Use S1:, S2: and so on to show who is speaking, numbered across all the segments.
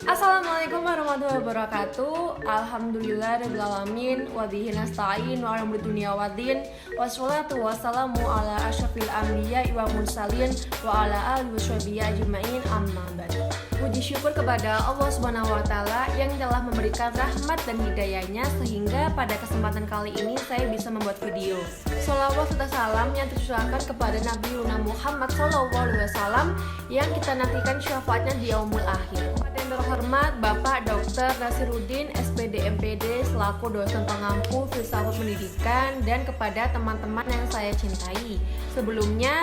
S1: Assalamualaikum warahmatullahi wabarakatuh. Alhamdulillahirabbil alamin wa bihi nasta'in wa ala umuri dunya waddin. Wassalatu wassalamu ala asyrafil anbiya'i wa mursalin wa ala alihi washabihi ajmain amma ba'du. Puji syukur kepada Allah Subhanahu wa taala yang telah memberikan rahmat dan hidayahnya sehingga pada kesempatan kali ini saya bisa membuat video. Sholawat serta salam yang tercurahkan kepada Nabi Muhammad SAW yang kita nantikan syafaatnya di yaumul akhir. Yang terhormat Bapak Dr. Nasiruddin SPD MPD selaku dosen pengampu filsafat pendidikan dan kepada teman-teman yang saya cintai. Sebelumnya,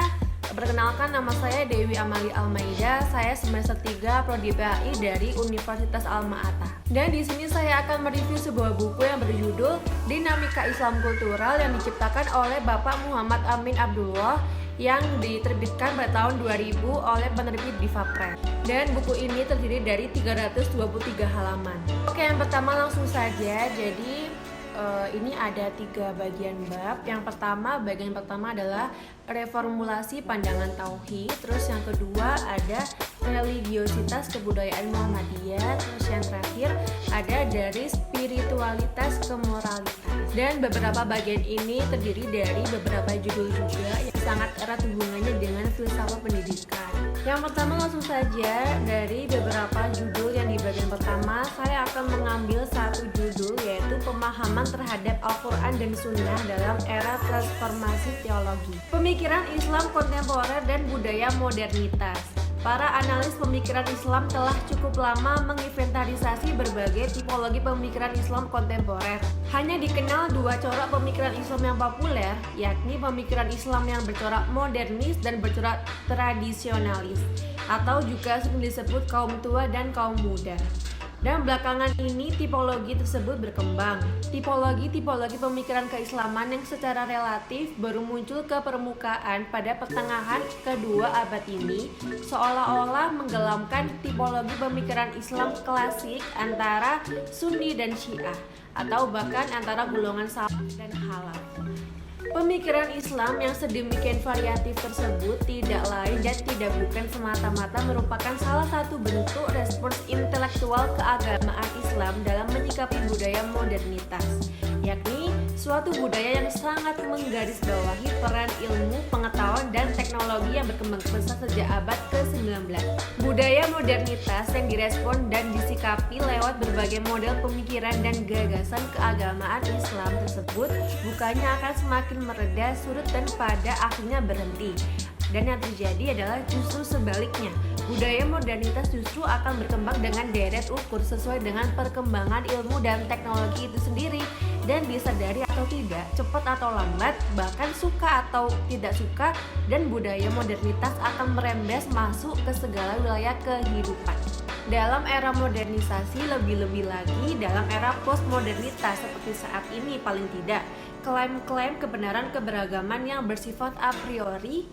S1: perkenalkan nama saya Dewi Amali Almaida. Saya semester 3 Prodi PAI dari Universitas Alma-Ata. Dan di sini saya akan mereview sebuah buku yang berjudul Dinamika Islam Kultural yang diciptakan oleh Bapak Muhammad Amin Abdullah yang diterbitkan pada tahun 2000 oleh penerbit Diva Press. Dan buku ini terdiri dari 323 halaman. Oke, yang pertama langsung saja. Jadi ini ada 3 bagian bab. Yang pertama, bagian pertama adalah reformulasi pandangan tauhid. Terus yang kedua ada religiositas kebudayaan Muhammadiyah. Terus yang terakhir ada dari spiritualitas ke moralitas. Dan beberapa bagian ini terdiri dari beberapa judul juga yang sangat erat hubungannya dengan filsafat pendidikan. Yang pertama langsung saja dari beberapa judul yang di bagian pertama saya akan mengambil satu judul yaitu pemahaman terhadap Al-Quran dan Sunnah dalam era transformasi teologi. Pemikiran Islam kontemporer dan budaya modernitas. Para analis pemikiran Islam telah cukup lama menginventarisasi berbagai tipologi pemikiran Islam kontemporer. Hanya dikenal 2 corak pemikiran Islam yang populer, yakni pemikiran Islam yang bercorak modernis dan bercorak tradisionalis, atau juga sering disebut kaum tua dan kaum muda. Dan belakangan ini tipologi tersebut berkembang. Tipologi pemikiran keislaman yang secara relatif baru muncul ke permukaan pada pertengahan kedua abad ini seolah-olah menggelamkan tipologi pemikiran Islam klasik antara Sunni dan Syiah atau bahkan antara golongan Salaf dan Khalaf. Pemikiran Islam yang sedemikian variatif tersebut tidak lain dan tidak bukan semata-mata merupakan salah satu bentuk respons intelektual keagamaan Islam dalam menyikapi budaya modernitas, yakni suatu budaya yang sangat menggarisbawahi peran ilmu, pengetahuan, dan teknologi yang berkembang pesat sejak abad ke-19. Budaya modernitas yang direspon dan disikapi lewat berbagai model pemikiran dan gagasan keagamaan Islam tersebut bukannya akan semakin mereda, surut, dan pada akhirnya berhenti. Dan yang terjadi adalah justru sebaliknya. Budaya modernitas justru akan berkembang dengan deret ukur sesuai dengan perkembangan ilmu dan teknologi itu sendiri. Dan disadari atau tidak, cepat atau lambat, bahkan suka atau tidak suka, dan budaya modernitas akan merembes masuk ke segala wilayah kehidupan. Dalam era modernisasi, lebih-lebih lagi dalam era postmodernitas seperti saat ini paling tidak, klaim-klaim kebenaran keberagaman yang bersifat a priori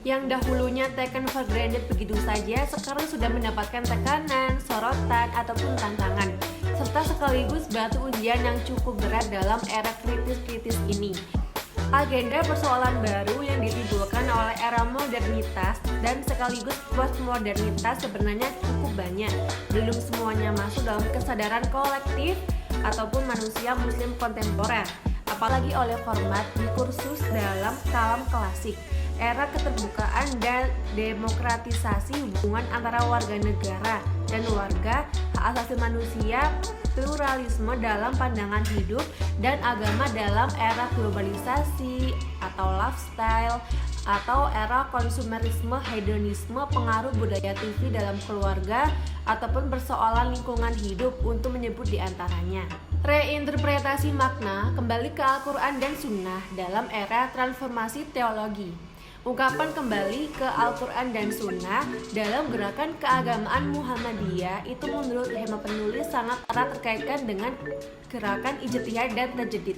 S1: yang dahulunya taken for granted begitu saja sekarang sudah mendapatkan tekanan, sorotan, ataupun tantangan, serta sekaligus batu ujian yang cukup berat dalam era kritis-kritis ini. Agenda persoalan baru yang ditimbulkan oleh era modernitas dan sekaligus postmodernitas sebenarnya cukup banyak. Belum semuanya masuk dalam kesadaran kolektif ataupun manusia muslim kontemporer, apalagi oleh format di kursus dalam kalam klasik. Era keterbukaan dan demokratisasi hubungan antara warga negara dan warga, hak asasi manusia, pluralisme dalam pandangan hidup, dan agama dalam era globalisasi atau lifestyle, atau era konsumerisme, hedonisme, pengaruh budaya TV dalam keluarga, ataupun persoalan lingkungan hidup untuk menyebut diantaranya. Reinterpretasi makna kembali ke Al-Quran dan Sunnah dalam era transformasi teologi. Ungkapan kembali ke Al-Quran dan Sunnah dalam gerakan keagamaan Muhammadiyah itu menurut hemat penulis sangat erat terkaitkan dengan gerakan ijtihad dan tajdid.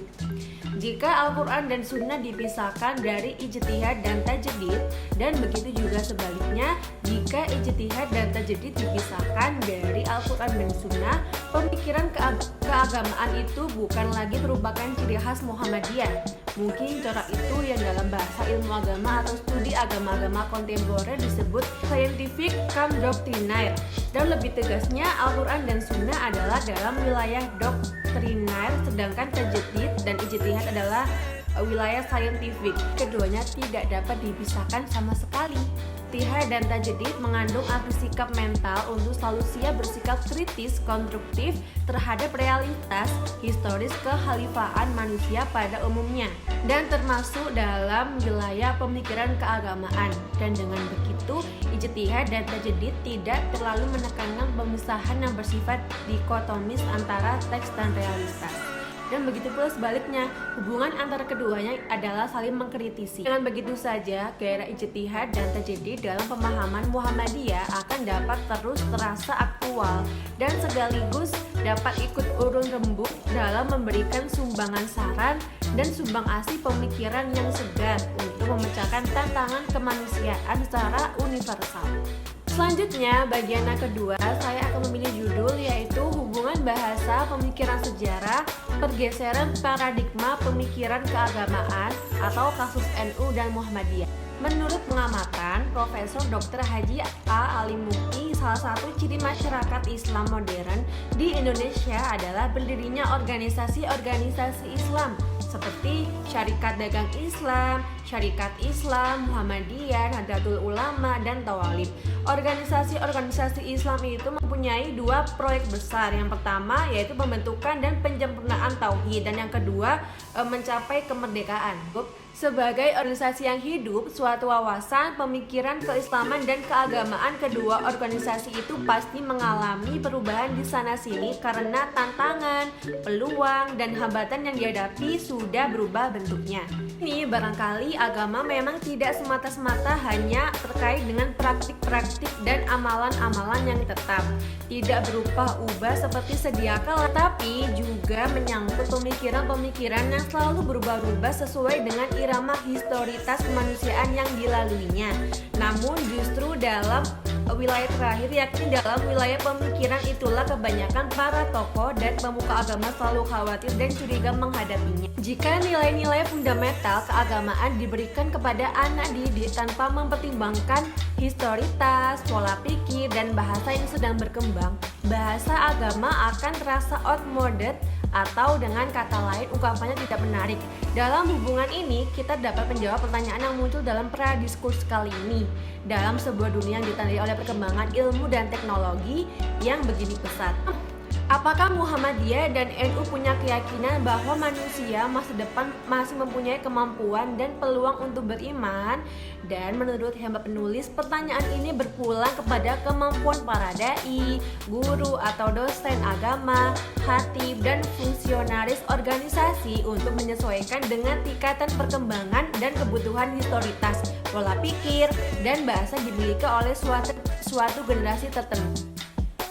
S1: Jika Al-Quran dan Sunnah dipisahkan dari ijtihad dan tajdid, dan begitu juga sebaliknya, jika ijtihad dan tajdid dipisahkan dari Al-Quran dan Sunnah, pemikiran keagamaan itu bukan lagi merupakan ciri khas Muhammadiyah. Mungkin corak itu yang dalam bahasa ilmu agama atau dalam studi agama-agama kontemporer disebut scientific cum doctrinaire. Dan lebih tegasnya, Al-Quran dan Sunnah adalah dalam wilayah doktrinaire, sedangkan tajdid dan ijtihad adalah wilayah saintifik. Keduanya tidak dapat dipisahkan sama sekali. Ijtihad dan tajdid mengandung arti sikap mental untuk selalu siap bersikap kritis, konstruktif terhadap realitas historis kekhalifahan manusia pada umumnya, dan termasuk dalam wilayah pemikiran keagamaan. Dan dengan begitu, ijtihad dan tajdid tidak terlalu menekankan pemisahan yang bersifat dikotomis antara teks dan realitas. Dan begitu pula sebaliknya, hubungan antara keduanya adalah saling mengkritisi. Dengan begitu saja, gairah ijtihad dan tajdid dalam pemahaman Muhammadiyah akan dapat terus terasa aktual dan sekaligus dapat ikut urun rembuk dalam memberikan sumbangan saran dan sumbang asi pemikiran yang segar untuk memecahkan tantangan kemanusiaan secara universal. Selanjutnya, bagian yang kedua, saya akan memilih judul yaitu hubungan bahasa pemikiran sejarah, pergeseran paradigma pemikiran keagamaan atau kasus NU dan Muhammadiyah. Menurut pengamatan Profesor Dr. Haji A. Ali Mukti, salah satu ciri masyarakat Islam modern di Indonesia adalah berdirinya organisasi-organisasi Islam seperti Syarikat Dagang Islam, Syarikat Islam, Muhammadiyah, Nahdlatul Ulama, dan Tawalib. Organisasi-organisasi Islam itu mempunyai dua proyek besar. Yang pertama yaitu pembentukan dan penyempurnaan tauhid, dan yang kedua mencapai kemerdekaan. Sebagai organisasi yang hidup, suatu wawasan, pemikiran keislaman dan keagamaan kedua organisasi itu pasti mengalami perubahan di sana-sini karena tantangan, peluang, dan hambatan yang dihadapi sudah berubah bentuknya. Ini barangkali agama memang tidak semata-semata hanya terkait dengan praktik-praktik dan amalan-amalan yang tetap, tidak berupa ubah seperti sedia kala, tapi juga menyangkut pemikiran-pemikiran yang selalu berubah-ubah sesuai dengan irama historitas kemanusiaan yang dilaluinya. Namun justru dalam wilayah terakhir, yakni dalam wilayah pemikiran, itulah kebanyakan para tokoh dan pemuka agama selalu khawatir dan curiga menghadapinya. Jika nilai-nilai fundamental keagamaan diberikan kepada anak didik tanpa mempertimbangkan historitas, pola pikir, dan bahasa yang sedang berkembang, bahasa agama akan terasa outmoded atau dengan kata lain ungkapannya tidak menarik. Dalam hubungan ini, kita dapat menjawab pertanyaan yang muncul dalam pradiskus kali ini. Dalam sebuah dunia yang ditandai oleh perkembangan ilmu dan teknologi yang begini pesat, apakah Muhammadiyah dan NU punya keyakinan bahwa manusia masa depan masih mempunyai kemampuan dan peluang untuk beriman? Dan menurut hemat penulis, pertanyaan ini berpulang kepada kemampuan para dai, guru atau dosen agama, khatib, dan fungsionaris organisasi untuk menyesuaikan dengan tingkatan perkembangan dan kebutuhan historitas, pola pikir, dan bahasa dimiliki oleh suatu generasi tertentu.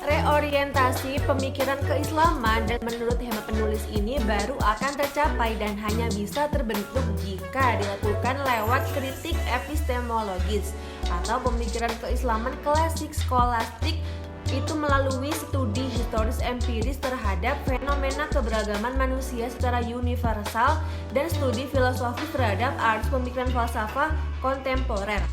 S1: Reorientasi pemikiran keislaman, dan menurut hemat penulis ini baru akan tercapai dan hanya bisa terbentuk jika dilakukan lewat kritik epistemologis atau pemikiran keislaman klasik skolastik, itu melalui studi historis empiris terhadap fenomena keberagaman manusia secara universal dan studi filosofis terhadap arus pemikiran falsafah kontemporer.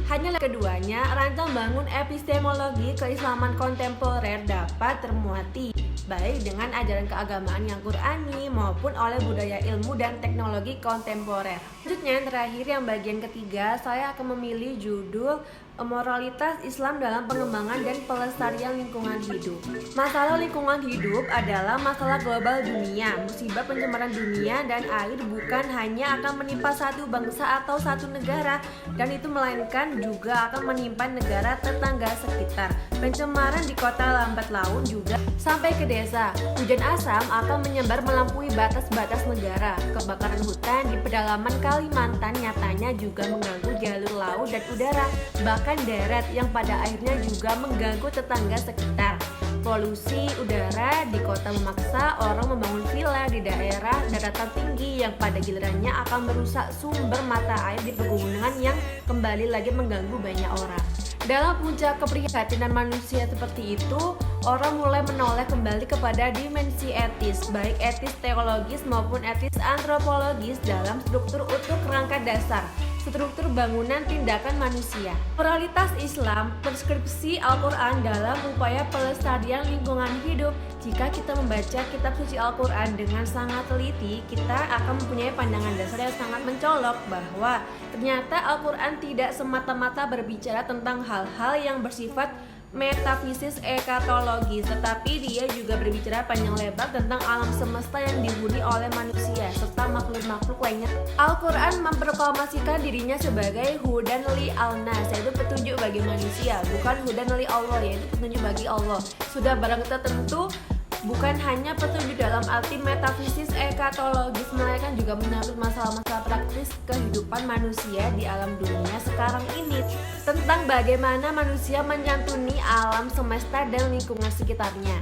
S1: Hanya keduanya, rancang bangun epistemologi keislaman kontemporer dapat termuati baik dengan ajaran keagamaan yang Qur'ani maupun oleh budaya ilmu dan teknologi kontemporer. Selanjutnya yang terakhir, yang bagian ketiga, saya akan memilih judul Moralitas Islam dalam Pengembangan dan Pelestarian Lingkungan Hidup. Masalah lingkungan hidup adalah masalah global dunia. Musibah pencemaran dunia dan air bukan hanya akan menimpa satu bangsa atau satu negara, dan itu melainkan juga akan menimpa negara tetangga sekitar. Pencemaran di kota lambat laun juga sampai ke desa. Hujan asam akan menyebar melampaui batas-batas negara. Kebakaran hutan di pedalaman Kalimantan nyatanya juga mengganggu jalur laut dan udara, bahkan darat, yang pada akhirnya juga mengganggu tetangga sekitar. Polusi udara di kota memaksa orang membangun villa di daerah daratan tinggi yang pada gilirannya akan merusak sumber mata air di pegunungan yang kembali lagi mengganggu banyak orang. Dalam puncak keprihatinan manusia seperti itu, orang mulai menoleh kembali kepada dimensi etis, baik etis teologis maupun etis antropologis dalam struktur utuh kerangka dasar struktur bangunan tindakan manusia. Moralitas Islam, preskripsi Al-Quran dalam upaya pelestarian lingkungan hidup. Jika kita membaca kitab suci Al-Quran dengan sangat teliti, kita akan mempunyai pandangan dasar yang sangat mencolok bahwa ternyata Al-Quran tidak semata-mata berbicara tentang hal-hal yang bersifat metafisis ekatologis, tetapi dia juga berbicara panjang lebar tentang alam semesta yang dihuni oleh manusia serta makhluk-makhluk lainnya. Al-Quran memproklamasikan dirinya sebagai hudan li al-nas, yaitu petunjuk bagi manusia, bukan hudan li Allah, yaitu petunjuk bagi Allah. Sudah barang tentu bukan hanya petunjuk dalam arti metafisis ekatologis, melainkan juga menyangkut masalah-masalah praktis kehidupan manusia di alam dunia sekarang ini, tentang bagaimana manusia menyantuni alam semesta dan lingkungan sekitarnya.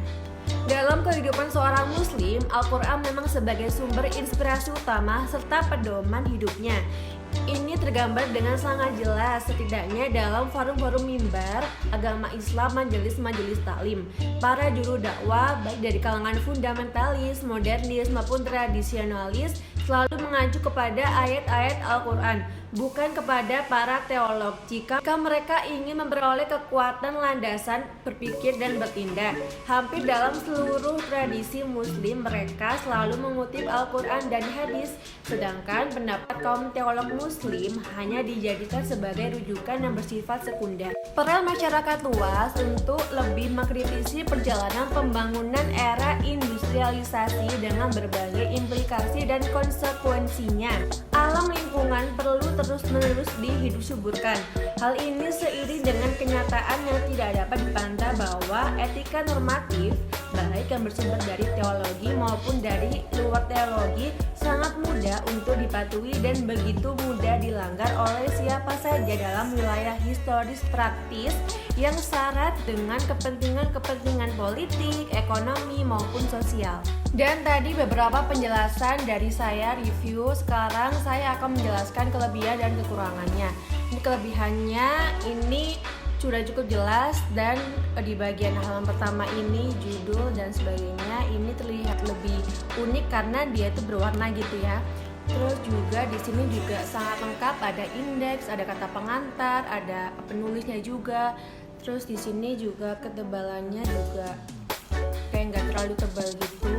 S1: Dalam kehidupan seorang muslim, Al-Quran memang sebagai sumber inspirasi utama serta pedoman hidupnya. Ini tergambar dengan sangat jelas setidaknya dalam forum-forum mimbar agama Islam, majelis-majelis taklim. Para juru dakwah baik dari kalangan fundamentalis, modernis maupun tradisionalis selalu mengacu kepada ayat-ayat Al-Quran, bukan kepada para teolog. Jika mereka ingin memperoleh kekuatan landasan berpikir dan bertindak, hampir dalam seluruh tradisi muslim mereka selalu mengutip Al-Quran dan hadis, sedangkan pendapat kaum teolog muslim hanya dijadikan sebagai rujukan yang bersifat sekunder. Peran masyarakat luas untuk lebih mengkritisi perjalanan pembangunan era industrialisasi dengan berbagai implikasi dan konsekuensinya. Alam lingkungan perlu terus-menerus dihidup-suburkan. Hal ini seiring dengan kenyataan yang tidak dapat dibantah bahwa etika normatif, baik yang bersumber dari teologi maupun dari luar teologi, sangat mudah untuk dipatuhi dan begitu mudah dilanggar oleh siapa saja dalam wilayah historis praktis yang syarat dengan kepentingan politik, ekonomi maupun sosial. Dan tadi beberapa penjelasan dari saya review. Sekarang saya akan menjelaskan kelebihan dan kekurangannya. Ini kelebihannya ini sudah cukup jelas, dan di bagian halaman pertama ini judul dan sebagainya ini terlihat lebih unik karena dia itu berwarna gitu ya. Terus juga di sini juga sangat lengkap, ada indeks, ada kata pengantar, ada penulisnya juga. Terus di sini juga ketebalannya juga kayak nggak terlalu tebal gitu.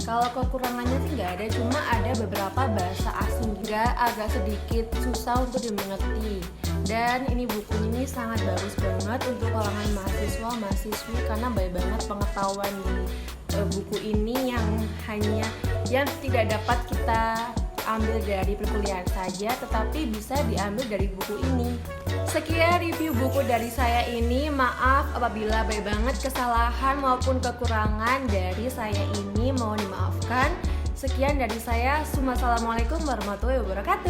S1: Kalau kekurangannya sih nggak ada, cuma ada beberapa bahasa asing juga agak sedikit susah untuk dimengerti. Dan ini bukunya ini sangat bagus banget untuk kalangan mahasiswa-mahasiswi karena banyak banget pengetahuan di buku ini yang tidak dapat kita ambil dari perkuliahan saja, tetapi bisa diambil dari buku ini. Sekian review buku dari saya ini. Maaf apabila banyak banget kesalahan maupun kekurangan dari saya ini, mohon dimaafkan. Sekian dari saya. Assalamualaikum warahmatullahi wabarakatuh.